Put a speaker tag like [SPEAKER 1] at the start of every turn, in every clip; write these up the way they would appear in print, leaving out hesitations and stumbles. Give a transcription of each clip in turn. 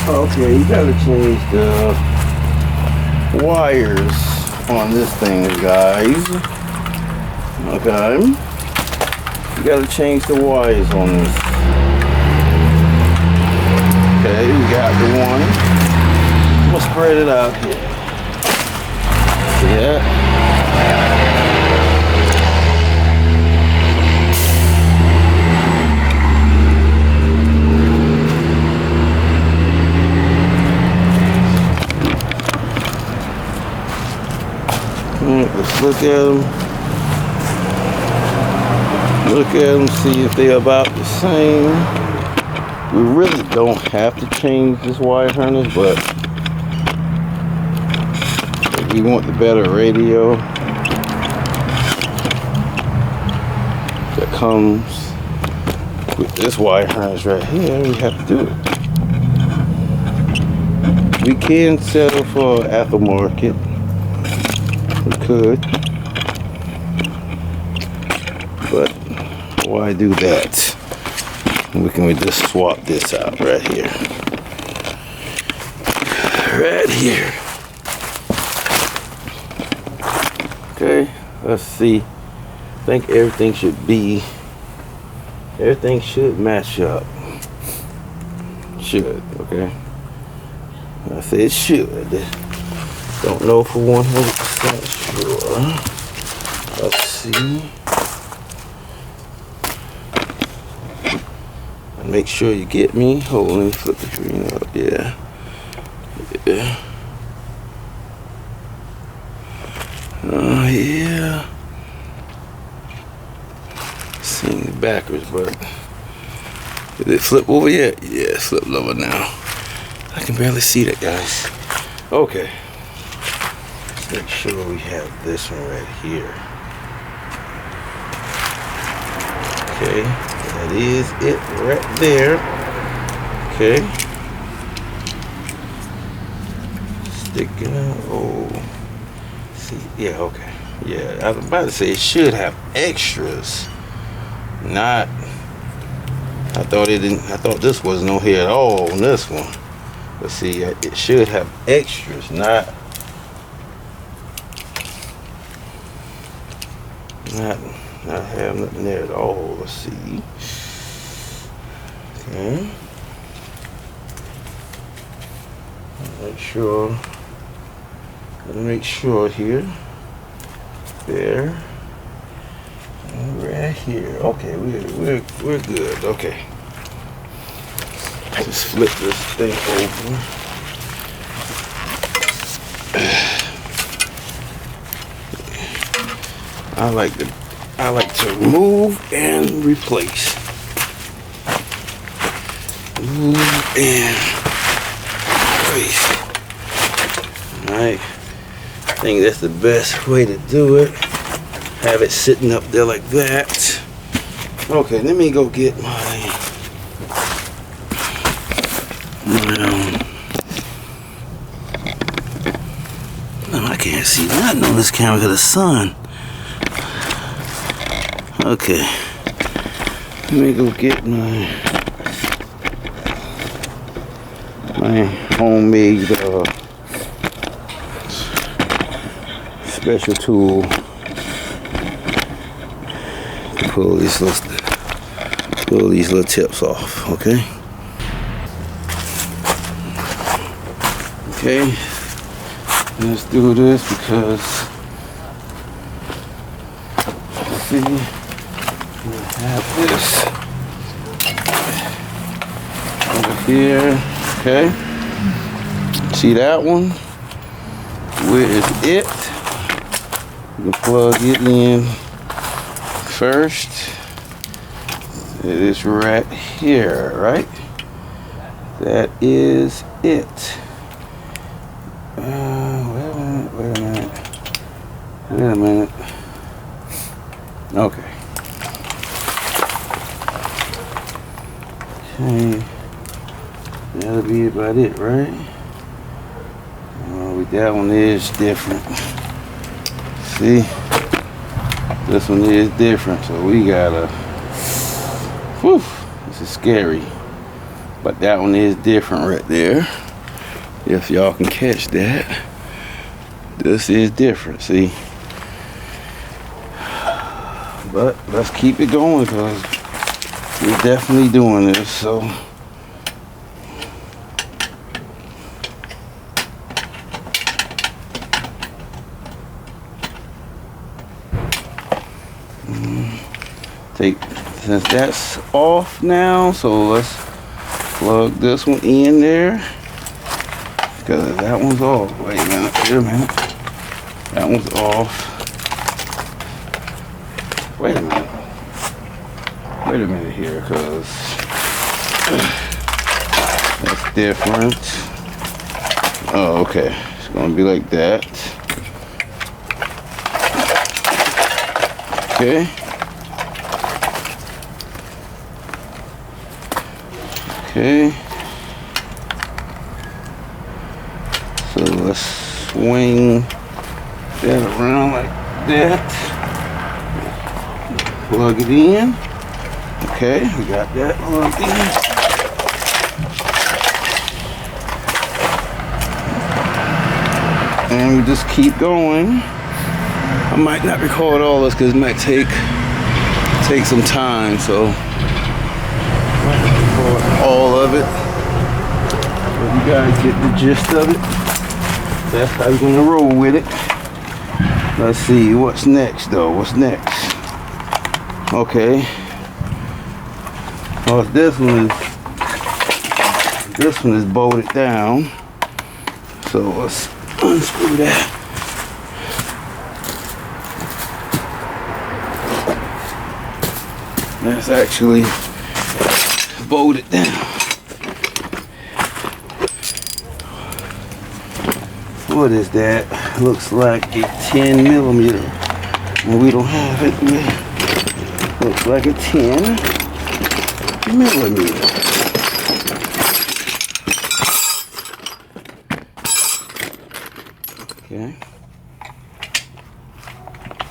[SPEAKER 1] Okay, you gotta change the wires on this thing, guys. Okay, you gotta change the wires on this. Okay, we got the one. I'm gonna spread it out here. See that? Let's look at them. Look at them, see if they're about the same. We really don't have to change this wire harness, but if you want the better radio that comes with this wire harness right here, we have to do it. We can settle for aftermarket. We could, but why do that? We can just swap this out right here. Right here. Okay, let's see. I think everything should match up. Should, okay? I say it should. Don't know for 100% sure. Let's see. Make sure you get me. Hold on, let me flip the screen up. Yeah. Yeah. Oh, yeah. Seeing it backwards, but did it flip over yet? Yeah, it's flipped over now. I can barely see that, guys. Okay. Let's make sure we have this one right here. Okay. That is it right there. Okay. Sticking out. Oh. See. Yeah, okay. Yeah, I was about to say it should have extras. Not. I thought this was no hair at all on this one. But see, it should have extras, not have nothing there at all. Let's see. Okay. Make sure here. There. And right here. Okay, we're good. Okay. Just flip this thing over. I like to remove and replace. Move and replace. Alright. I think that's the best way to do it. Have it sitting up there like that. Okay, let me go get no, I can't see nothing on this camera because of the sun. Okay, let me go get my homemade special tool to pull these little tips off. Okay. Okay, let's do this because see, we have this over here. Okay, see that one? Where is it? You can plug it in first. It is right here, right? That is it. Wait a minute. Okay. Okay. That'll be about it, right? That one is different. See? This one is different, so we gotta. Whew, this is scary. But that one is different right there. If y'all can catch that. This is different, see? But let's keep it going because we're definitely doing this, so. Since that's off now, so let's plug this one in there because that one's off. Wait a minute, that one's off. Wait a minute here, because that's different. Oh, okay, it's gonna be like that. Okay. Okay, so let's swing that around like that. Plug it in. Okay, we got that plugged in. And we just keep going. I might not record all this because it might take some time, so all of it, but you guys get the gist of it. That's how we're gonna roll with it. Let's see what's next though. What's next? Okay. Oh, this one is bolted down. So let's unscrew that. That's actually bolted down. What is that? Looks like a 10 millimeter. Well, we don't have it. Looks like a 10 millimeter. Okay.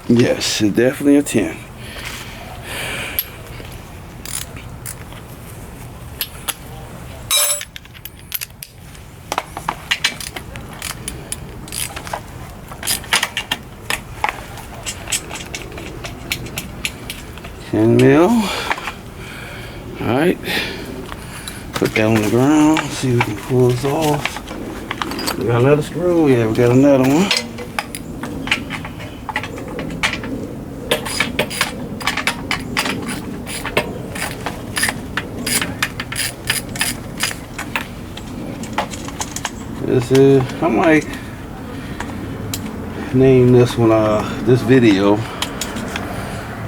[SPEAKER 1] Yes, it's definitely a 10. Mil. Alright. Put that on the ground. See if we can pull this off. We got another screw. Yeah, we got another one. This is, I might name this one, this video,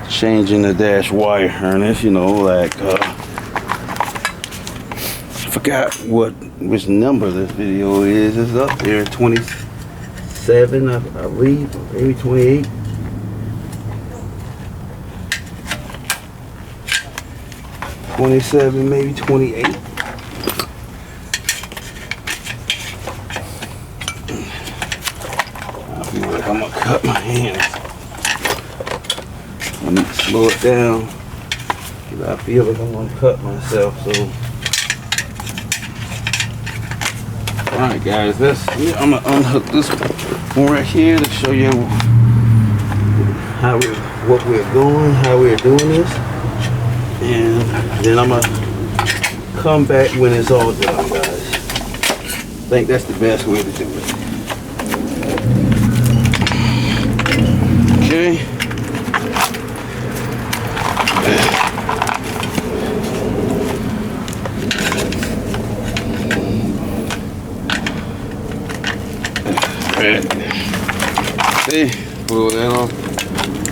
[SPEAKER 1] changing the dash wire harness, you know, like, I forgot which number this video is. It's up there, 27, I believe, maybe 28. Maybe 28. I feel like I'm gonna cut my hands. I need to slow it down because I feel like I'm gonna cut myself. So, all right, guys, I'm gonna unhook this one right here to show you what we're doing, how we're doing this, and then I'm gonna come back when it's all done, guys. I think that's the best way to do it. Okay. See, pull that off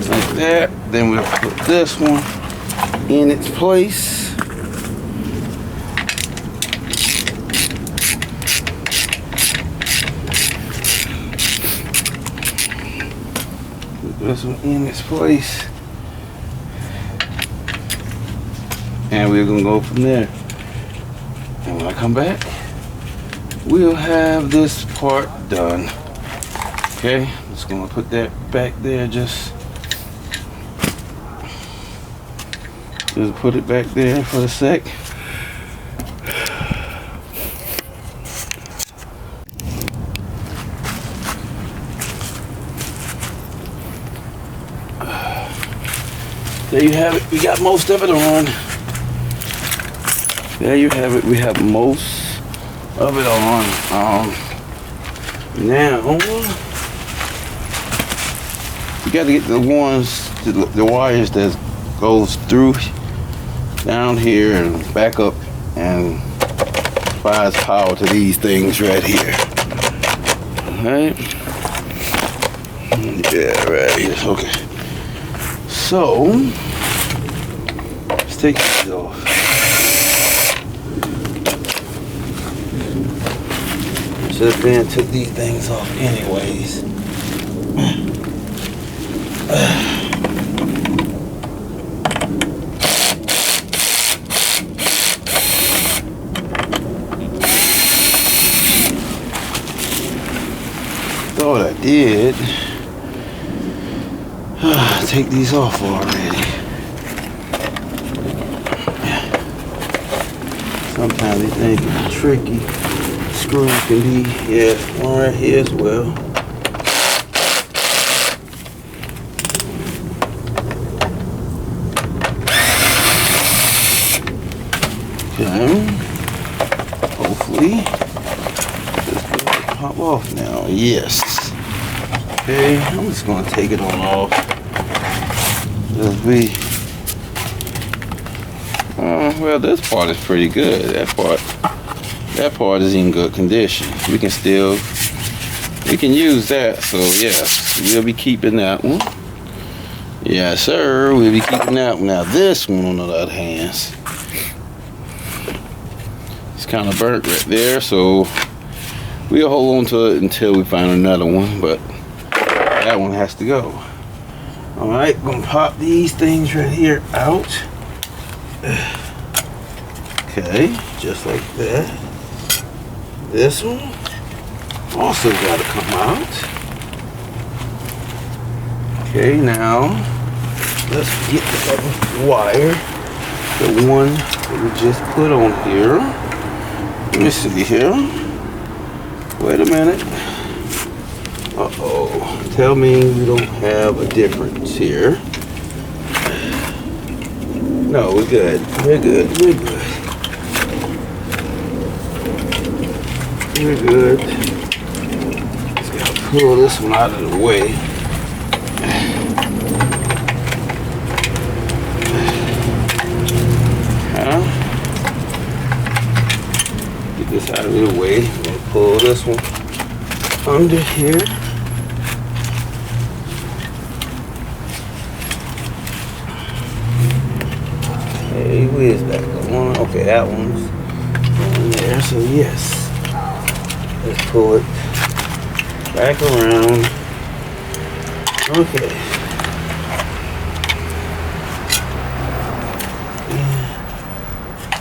[SPEAKER 1] like that. Then we'll put this one in its place. Put this one in its place. And we're gonna go from there. And when I come back, we'll have this part done. Okay, just gonna put that back there, just put it back there for a sec. There you have it. We got most of it on. There you have it. We have most of it on. Now you got to get the ones, the wires that goes through down here and back up and provides power to these things right here. Alright? Yeah, right here. Okay. So, let's take these off. Should have been took these things off anyways. Thought I did. Take these off already. Sometimes these things are tricky. Screws can be, yeah, one right here as well. Okay. Hopefully, this will pop off now. Yes. Okay, I'm just gonna take it on off. Well, this part is pretty good. That part is in good condition. We can use that. So yes, we'll be keeping that one. Yes, sir. We'll be keeping that one. Now this one, on the other hand, it's kind of burnt right there. So we'll hold on to it until we find another one. But that one has to go. All right, gonna pop these things right here out. Okay, just like that. This one also got to come out. Okay, now let's get the other wire, the one that we just put on here. Let me see here. Wait a minute. Uh-oh. Tell me we don't have a difference here. No, we're good. We're good. We're good. We're good. Just gotta pull this one out of the way. Get this out of the way. I'm gonna pull this one under here. Okay, where's that one? Okay, that one's in there. So yes. Let's pull it back around. Okay.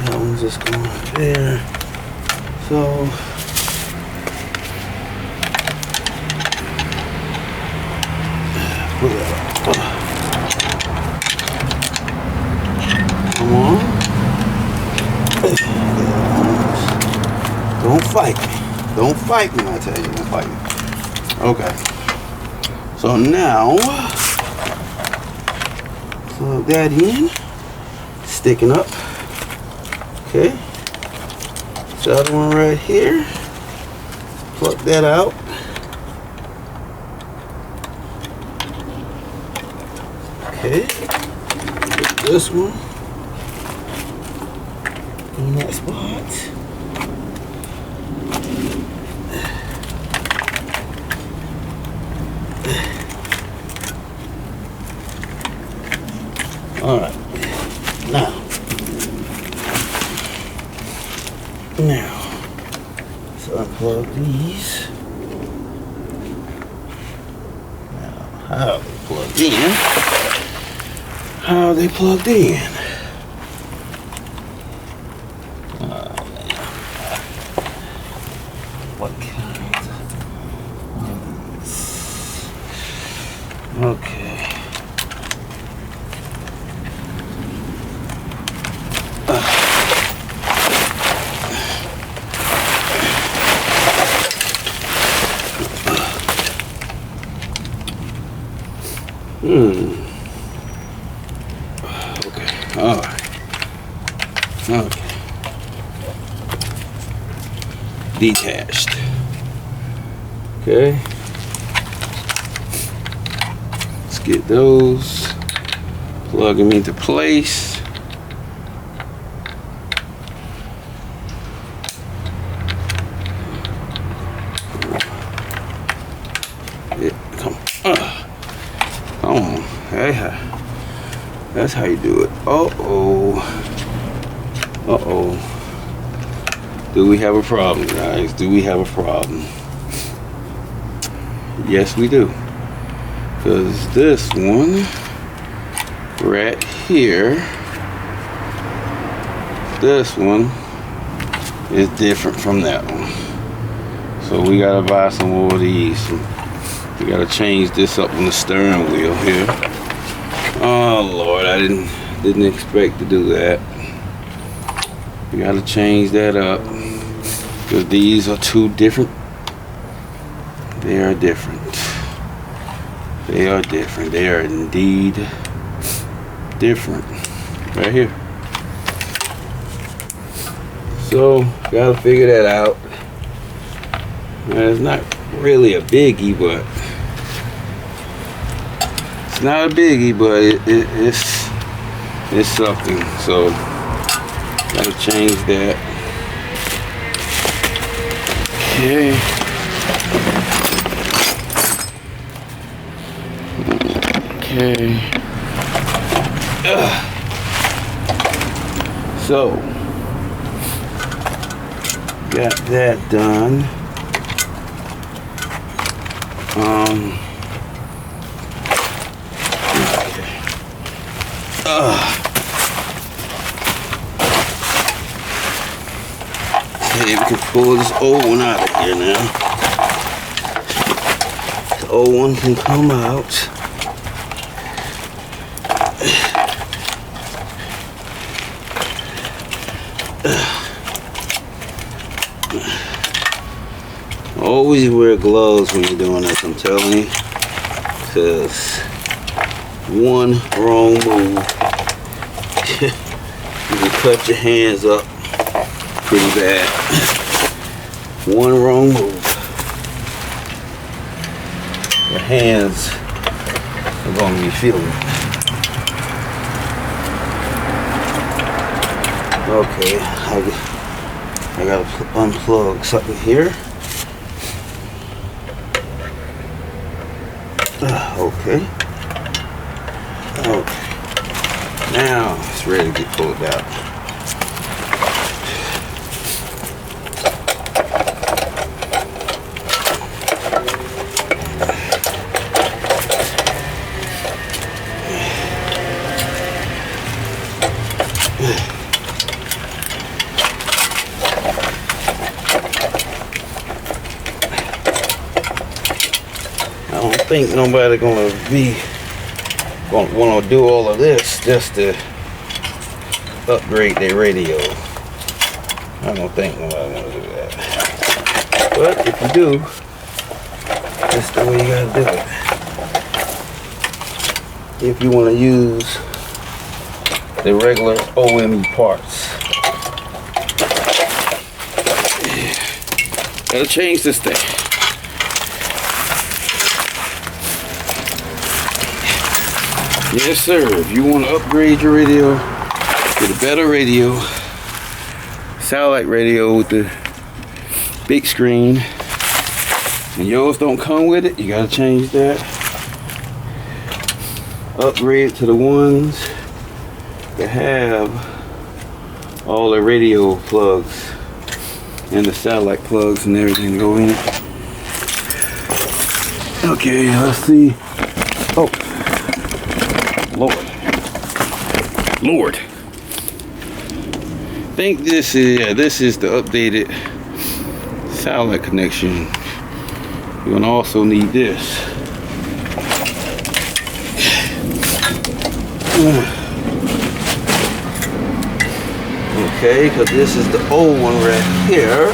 [SPEAKER 1] That one's just going up there. So pull that up. Come on. Don't fight me. Don't fight me, I tell you, don't fight me. Okay. So now, plug that in. Sticking up. Okay. The other one right here. Plug that out. Okay. Put this one in that spot. All right, now, so unplug these. Now, how are they plugged in? How are they plugged in? What kind of okay. Okay. Detached. Okay. Let's get those. Plug them into place. Come on. Hey, that's how you do it. Uh-oh. Do we have a problem, guys? Do we have a problem? Yes, we do. Because this one right here, this one is different from that one. So we gotta buy some more of these. We gotta change this up on the steering wheel here. Oh Lord, I didn't expect to do that. We gotta change that up because these are two different. They are different. They are different. They are indeed different. Right here. So gotta figure that out. It's not really a biggie, but it's not a biggie, but it's something. So gotta change that. Okay. Okay. So got that done. Okay, we can pull this old one out of here now. The old one can come out. Always wear gloves when you're doing this, I'm telling you. Because one wrong move, you can cut your hands up pretty bad. One wrong move, your hands are going to be feeling it. Okay, I got to unplug something here. Okay. Now it's ready to get pulled out. I don't think nobody gonna want to do all of this just to upgrade their radio. I don't think nobody want to do that. But if you do, that's the way you gotta do it. If you want to use the regular OME parts, gotta change this thing. Yes, sir. If you want to upgrade your radio, get a better radio, satellite radio with the big screen, and yours don't come with it, you gotta change that. Upgrade to the ones that have all the radio plugs and the satellite plugs and everything to go in it. Okay, let's see. Oh. Lord. I think this is the updated satellite connection. You're gonna also need this. Okay, because this is the old one right here,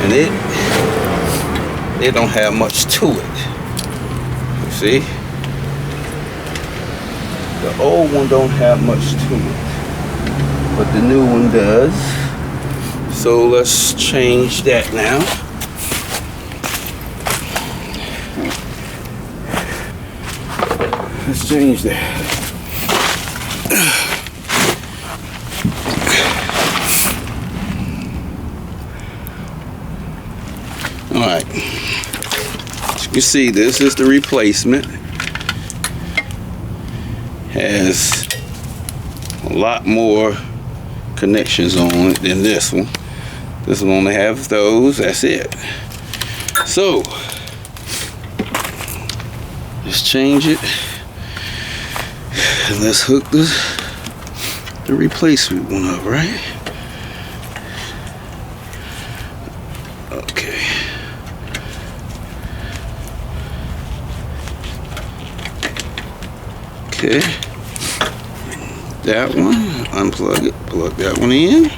[SPEAKER 1] and it don't have much to it. You see? The old one don't have much to it. but the new one does. So let's change that now. Let's change that. All right. As you can see, this is the replacement. Has a lot more connections on it than this one. This one only have those. That's it. So let's change it. And let's hook the replacement one up, right? Okay. Okay. That one, unplug it, plug that one in.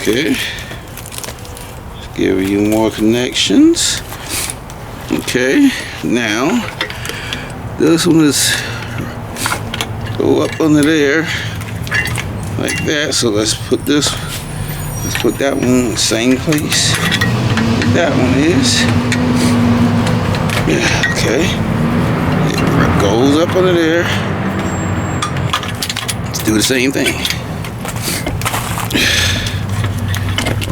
[SPEAKER 1] Okay. Let's give you more connections. Okay. Now, this one is go up under there like that. So let's put this, let's put that one in the same place that one is. Yeah, okay. It goes up under there. Let's do the same thing.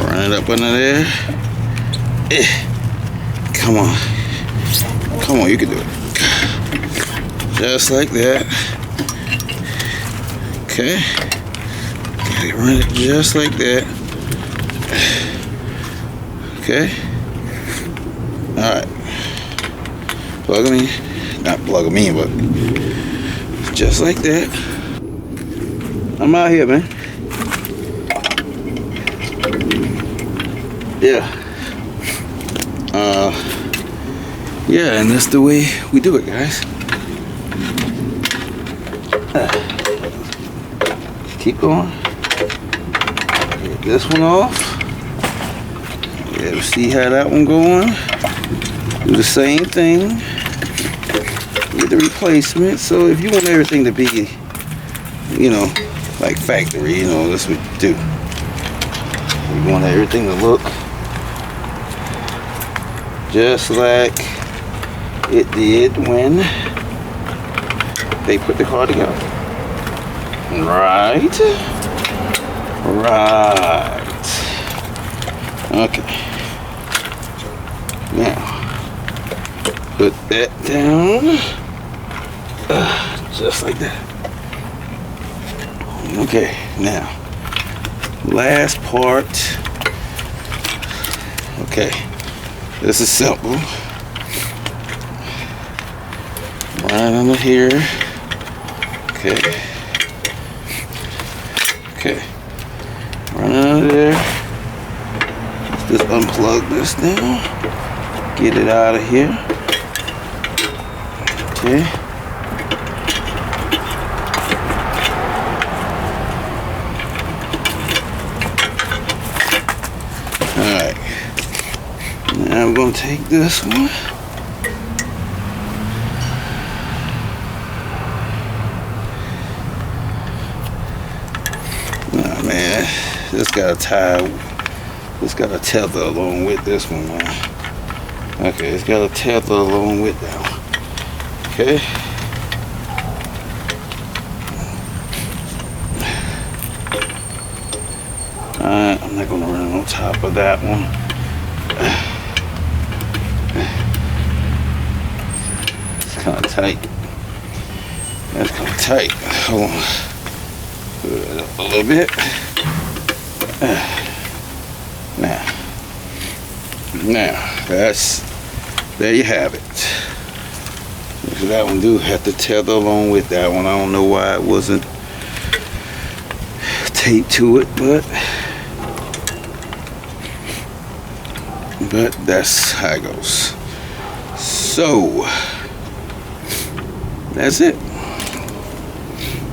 [SPEAKER 1] Run it up under there. Come on. Come on, you can do it. Just like that. Okay. Run it just like that. Okay. Alright. Plug them in. Not plug them in, but just like that. I'm out here, man. Yeah. Yeah, and that's the way we do it, guys. Keep going. Get this one off. Yeah, see how that one going. Do the same thing with the replacement. So if you want everything to be, you know, like factory, you know, that's what you do. You want everything to look just like it did when they put the car together. Right. Right. Okay. Now, put that down. Just like that. Okay, now, last part. Okay, this is simple. Right under here. Okay. Okay. Run under there. Let's just unplug this now. Get it out of here. Okay. Alright. Now I'm going to take this one. Oh man, this got a tie. This got a tether along with this one, man. Okay, it's got a tether along with that one. Okay. Alright, I'm not gonna run on top of that one. It's kind of tight. That's kind of tight. Hold on. Put it up a little bit. Now, there you have it. That one do have to tether along with that one. I don't know why it wasn't taped to it, but that's how it goes. So that's it.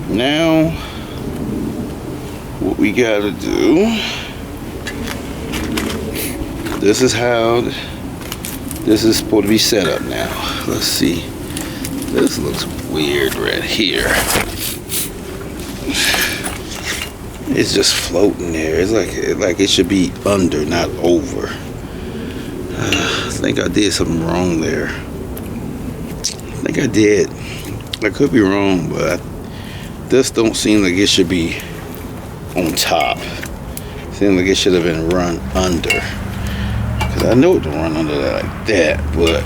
[SPEAKER 1] Now what we gotta do, this is how this is supposed to be set up now. Let's see. This looks weird right here. It's just floating there. It's like it should be under, not over. I think I did something wrong there. I think I did. I could be wrong, but this don't seem like it should be on top. Seems like it should have been run under. Cause I know it don't run under that like that, but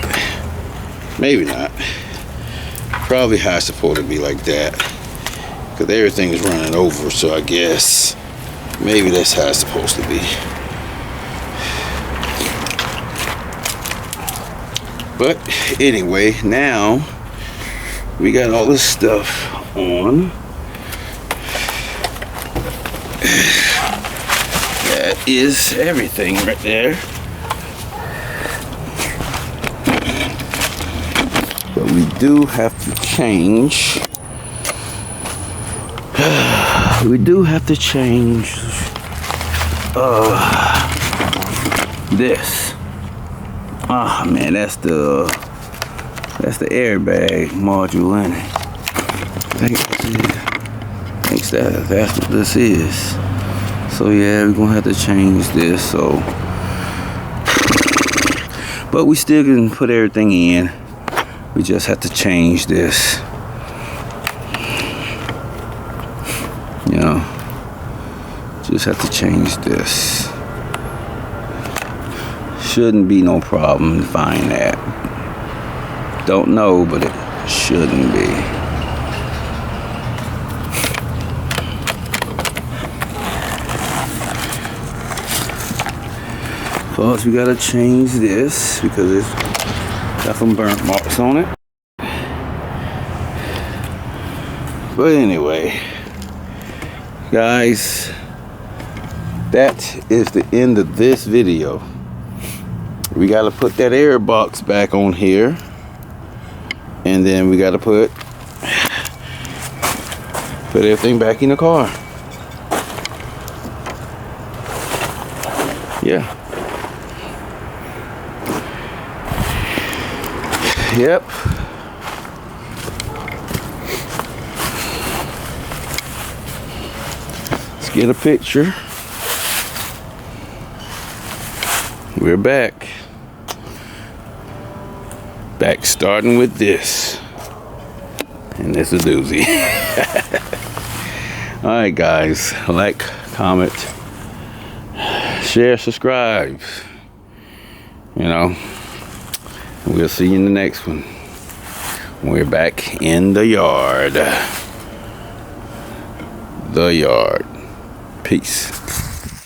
[SPEAKER 1] maybe not. Probably how it's supposed to be like that. Cause everything is running over, so I guess maybe that's how it's supposed to be. But anyway, now we got all this stuff on. That is everything right there. But we do have to change. We do have to change this. Ah, man, that's the airbag module in it. Thinks that's what this is. So yeah, we're gonna have to change this. So, but we still can put everything in. We just have to change this. You know, just have to change this. Shouldn't be no problem to find that. Don't know, but it shouldn't be. Plus, we gotta change this because it's got some burnt marks on it. But anyway, guys, that is the end of this video. We got to put that air box back on here, and then we got to put everything back in the car. Yeah. Yep. Let's get a picture. We're back. Back starting with this. And it's a doozy. Alright guys, like, comment, share, subscribe. You know, we'll see you in the next one. We're back in the yard. The yard. Peace.